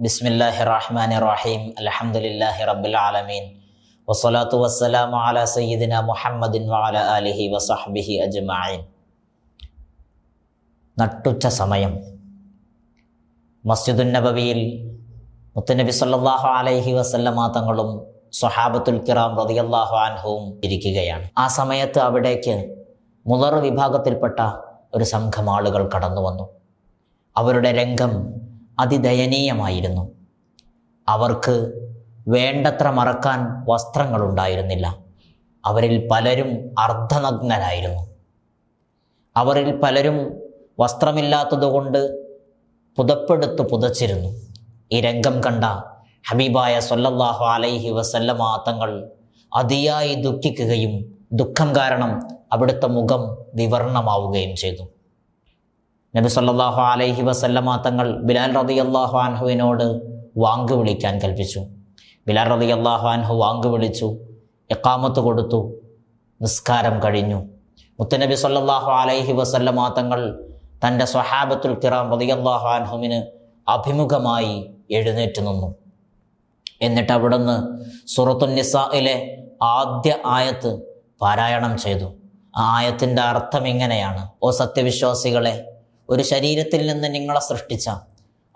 ബിസ്മില്ലാഹിർ റഹ്മാനിർ റഹീം. അൽഹംദുലില്ലാഹി റബ്ബിൽ ആലമീൻ. വസ്സലാത്തു വസ്സലാമു അലാ സയ്യിദിന മുഹമ്മദിൻ വഅലാ ആലിഹി വസഹ്ബിഹി അജ്മഈൻ. നട്ടുച്ച സമയം മസ്ജിദുൻ നബവിയിൽ മുത്തുനബി സല്ലല്ലാഹു അലൈഹി വസല്ലമ തങ്ങളും സ്വഹാബത്തുൽ കിറാം റളിയല്ലാഹു അൻഹും ഇരിക്കുകയാണ്. ആ സമയത്ത് അവിടേക്ക് മുളർ വിഭാഗത്തിൽപ്പെട്ട ഒരു സംഘം ആളുകൾ കടന്നു വന്നു. അവരുടെ രംഗം അതിദയനീയമായിരുന്നു. അവർക്ക് വേണ്ടത്ര മറക്കാൻ വസ്ത്രങ്ങളുണ്ടായിരുന്നില്ല. അവരിൽ പലരും അർദ്ധനഗ്നരായിരുന്നു. അവരിൽ പലരും വസ്ത്രമില്ലാത്തതുകൊണ്ട് പുതപ്പെടുത്ത് പുതച്ചിരുന്നു. ഈ രംഗം കണ്ട ഹബീബായ സ്വല്ലല്ലാഹു അലൈഹി വസല്ലമ തങ്ങൾ അതിയായി ദുഃഖിക്കുകയും ദുഃഖം കാരണം അവിടുത്തെ മുഖം വിവർണമാവുകയും ചെയ്തു. നബി സല്ലല്ലാഹു അലൈഹി വസല്ലമ തങ്ങൾ ബിലാൽ റളിയല്ലാഹു അൻഹുവിനോട് വാങ്ക് വിളിക്കാൻ കൽപ്പിച്ചു. ബിലാൽ റളിയല്ലാഹു അൻഹു വാങ്ക് വിളിച്ചു, ഇഖാമത്ത് കൊടുത്തു. നിസ്കാരം കഴിഞ്ഞു. മുത്തുനബി സല്ലല്ലാഹു അലൈഹി വസല്ലമ തങ്ങൾ തൻ്റെ സ്വഹാബത്തുൽ കിറാം റളിയല്ലാഹു അൻഹുവിന് അഭിമുഖമായി എഴുന്നേറ്റ് നിന്നു. എന്നിട്ട് അവിടുന്ന് സൂറത്തുൻ നിസായിലെ ആദ്യ ആയത്ത് പാരായണം ചെയ്തു. ആ ആയത്തിൻ്റെ അർത്ഥം ഇങ്ങനെയാണ്: ഓ സത്യവിശ്വാസികളെ, ഒരു ശരീരത്തിൽ നിന്ന് നിങ്ങളെ സൃഷ്ടിച്ച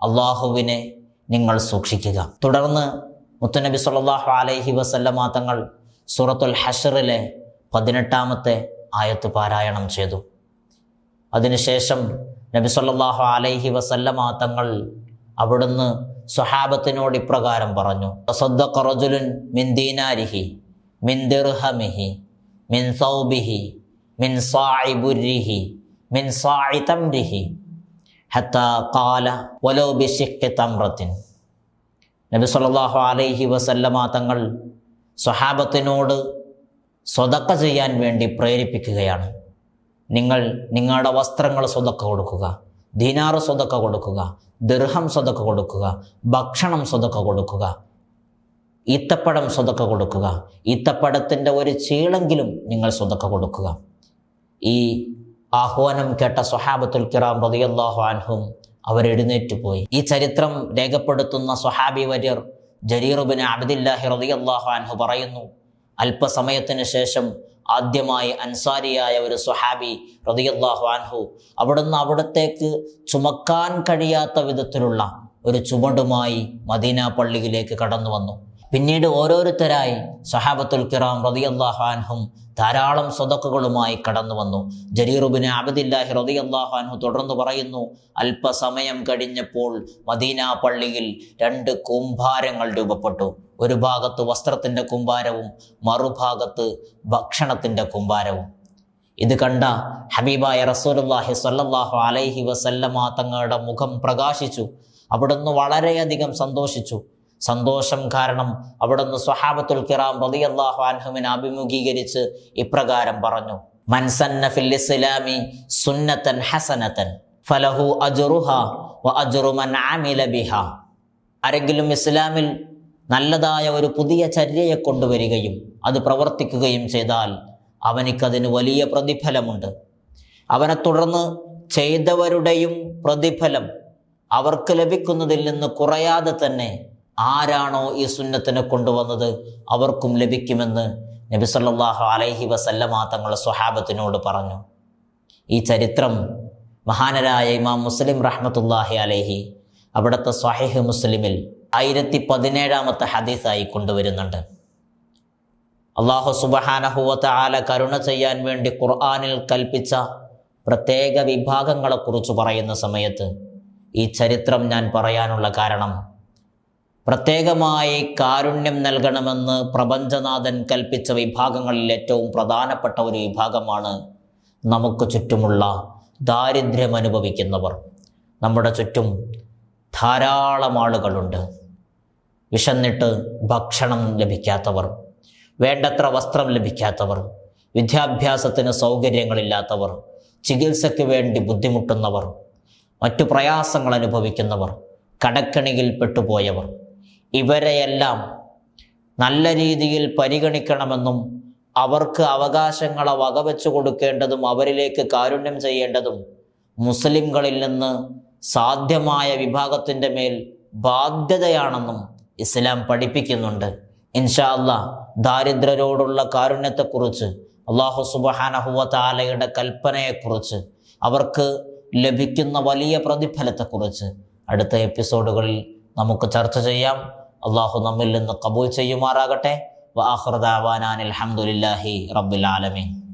അള്ളാഹുവിനെ നിങ്ങൾ സൂക്ഷിക്കുക. തുടർന്ന് മുത്തുനബി സല്ലല്ലാഹു അലൈഹി വസല്ലമ തങ്ങൾ സൂറത്തുൽ ഹശ്റിലെ 18-ാമത്തെ ആയത്ത് പാരായണം ചെയ്തു. അതിനുശേഷം നബി സല്ലല്ലാഹു അലൈഹി വസല്ലമ തങ്ങൾ അവിടുന്ന് സ്വഹാബത്തിനോട് ഇപ്രകാരം പറഞ്ഞു: തസദ്ദഖ റജുലുൻ മിൻ ദീനാരിഹി മിൻ ദിർഹമിഹി മിൻ സൗബിഹി മിൻ സാഇ ബുർരിഹി മിൻ സാഇ തംരിഹി ഹത്താ ഖാല വലൗ ബിശിഖ്ഖി തംറത്തിൻ. നബി സല്ലല്ലാഹു അലൈഹി വസല്ലമ തങ്ങൾ സ്വഹാബത്തിനോട് സ്വതക്ക ചെയ്യാൻ വേണ്ടി പ്രേരിപ്പിക്കുകയാണ്. നിങ്ങൾ നിങ്ങളുടെ വസ്ത്രങ്ങൾ സ്വതക്ക കൊടുക്കുക, ദീനാറ് സ്വതക്ക കൊടുക്കുക, ദിർഹം സ്വതക്ക കൊടുക്കുക, ഭക്ഷണം സ്വതക്ക കൊടുക്കുക, ഈത്തപ്പഴം സ്വതക്ക കൊടുക്കുക, ഈത്തപ്പഴത്തിൻ്റെ ഒരു ചീളെങ്കിലും നിങ്ങൾ സ്വതക്ക കൊടുക്കുക. ഈ ആഹ്വാനം കേട്ട സ്വഹാബത്തുൽ കിറാം റളിയല്ലാഹു അൻഹും അവരെഴുന്നേറ്റ് പോയി. ഈ ചരിത്രം രേഖപ്പെടുത്തുന്ന സ്വഹാബി വര്യർ ജരീർ ഇബ്നു അബ്ദില്ലാഹി റളിയല്ലാഹു അൻഹു പറയുന്നു, അല്പസമയത്തിന് ശേഷം ആദ്യമായി അൻസാരിയായ ഒരു സ്വഹാബി റളിയല്ലാഹു അൻഹു അവിടത്തേക്ക് ചുമക്കാൻ കഴിയാത്ത വിധത്തിലുള്ള ഒരു ചുമടുമായി മദീന പള്ളിയിലേക്ക് കടന്നു വന്നു. പിന്നീട് ഓരോരുത്തരായി സ്വഹാബത്തുൽ കിറാം റളിയല്ലാഹു അൻഹും ധാരാളം സ്വതക്കകളുമായി കടന്നു വന്നു. ജരീർ ഇബ്നു അബ്ദില്ലാഹി റളിയല്ലാഹു അൻഹു തുടർന്ന് പറയുന്നു, അല്പസമയം കഴിഞ്ഞപ്പോൾ മദീന പള്ളിയിൽ 2 കൂമ്പാരങ്ങൾ രൂപപ്പെട്ടു. ഒരു ഭാഗത്ത് വസ്ത്രത്തിൻ്റെ കൂമ്പാരവും മറുഭാഗത്ത് ഭക്ഷണത്തിൻ്റെ കൂമ്പാരവും. ഇത് കണ്ട ഹബീബായ റസൂലുള്ളാഹി സ്വല്ലല്ലാഹു അലൈഹി വസല്ലമ തങ്ങളുടെ മുഖം പ്രകാശിച്ചു. അവിടുന്ന് വളരെയധികം സന്തോഷിച്ചു. സന്തോഷം കാരണം അവിടുന്ന് സ്വഹാബത്തുൽ കിറാം റളിയല്ലാഹു അൻഹുവിനെ അഭിമുഖീകരിച്ച് ഇപ്രകാരം പറഞ്ഞു: മൻ സന്ന ഫിൽ ഇസ്ലാമി സുന്നതൻ ഹസനതൻ ഫലഹു അജ്റുഹാ വ അജ്റു മൻ അമില ബിഹാ. ആരെങ്കിലും ഇസ്ലാമിൽ നല്ലതായ ഒരു പുതിയ ചര്യയെ കൊണ്ടുവരികയും അത് പ്രവർത്തിക്കുകയും ചെയ്താൽ അവനിക്കതിന് വലിയ പ്രതിഫലമുണ്ട്. അവനെ തുടർന്ന് ചെയ്തവരുടെയും പ്രതിഫലം അവർക്ക് ലഭിക്കുന്നതിൽ നിന്ന് കുറയാതെ തന്നെ ആരാണോ ഈ സുന്നത്തിനെ കൊണ്ടുവന്നത് അവർക്കും ലഭിക്കുമെന്ന് നബി സല്ലല്ലാഹു അലൈഹി വസല്ലമ തങ്ങൾ സ്വഹാബത്തിനോട് പറഞ്ഞു. ഈ ചരിത്രം മഹാനരായ ഇമാം മുസ്ലിം റഹ്മത്തുള്ളാഹി അലൈഹി അവിടുത്തെ സ്വഹീഹ് മുസ്ലിമിൽ 1017-ാമത്തെ ഹദീസായി കൊണ്ടുവരുന്നുണ്ട്. അല്ലാഹു സുബ്ഹാനഹു വ തആല കരുണ ചെയ്യാൻ വേണ്ടി ഖുർആനിൽ കൽപ്പിച്ച പ്രത്യേക വിഭാഗങ്ങളെക്കുറിച്ച് പറയുന്ന സമയത്ത് ഈ ചരിത്രം ഞാൻ പറയാനുള്ള കാരണം, പ്രത്യേകമായി കാരുണ്യം നൽകണമെന്ന് പ്രപഞ്ചനാഥൻ കൽപ്പിച്ച വിഭാഗങ്ങളിൽ ഏറ്റവും പ്രധാനപ്പെട്ട ഒരു വിഭാഗമാണ് നമുക്ക് ചുറ്റുമുള്ള ദാരിദ്ര്യം അനുഭവിക്കുന്നവർ. നമ്മുടെ ചുറ്റും ധാരാളം ആളുകളുണ്ട്. വിശന്നിട്ട് ഭക്ഷണം ലഭിക്കാത്തവർ, വേണ്ടത്ര വസ്ത്രം ലഭിക്കാത്തവർ, വിദ്യാഭ്യാസത്തിന് സൗകര്യങ്ങളില്ലാത്തവർ, ചികിത്സയ്ക്ക് വേണ്ടി ബുദ്ധിമുട്ടുന്നവർ, മറ്റു പ്രയാസങ്ങൾ അനുഭവിക്കുന്നവർ, കടക്കണിയിൽ പെട്ടുപോയവർ. ഇവരെയെല്ലാം നല്ല രീതിയിൽ പരിഗണിക്കണമെന്നും അവർക്ക് അവകാശങ്ങളെ വകവെച്ചു കൊടുക്കേണ്ടതും അവരിലേക്ക് കാരുണ്യം ചെയ്യേണ്ടതും മുസ്ലിംകളിൽ നിന്ന് സാധ്യമായ വിഭാഗത്തിൻ്റെ മേൽ ബാധ്യതയാണെന്നും ഇസ്ലാം പഠിപ്പിക്കുന്നുണ്ട്. ഇൻഷാ അല്ലാഹ് ദാരിദ്ര്യരോടുള്ള കാരുണ്യത്തെക്കുറിച്ച്, അല്ലാഹു സുബ്ഹാനഹു വ തആലയുടെ കൽപ്പനയെക്കുറിച്ച്, അവർക്ക് ലഭിക്കുന്ന വലിയ പ്രതിഫലത്തെക്കുറിച്ച് അടുത്ത എപ്പിസോഡുകളിൽ നമുക്ക് ചർച്ച ചെയ്യാം. അല്ലാഹു നമ്മിൽ നിന്ന് ഖബൂൽ ചെയ്യുമാറാകട്ടെ. വ ആഖിറു ദഅവാനാ അൽഹംദുലില്ലാഹി റബ്ബിൽ ആലമീൻ.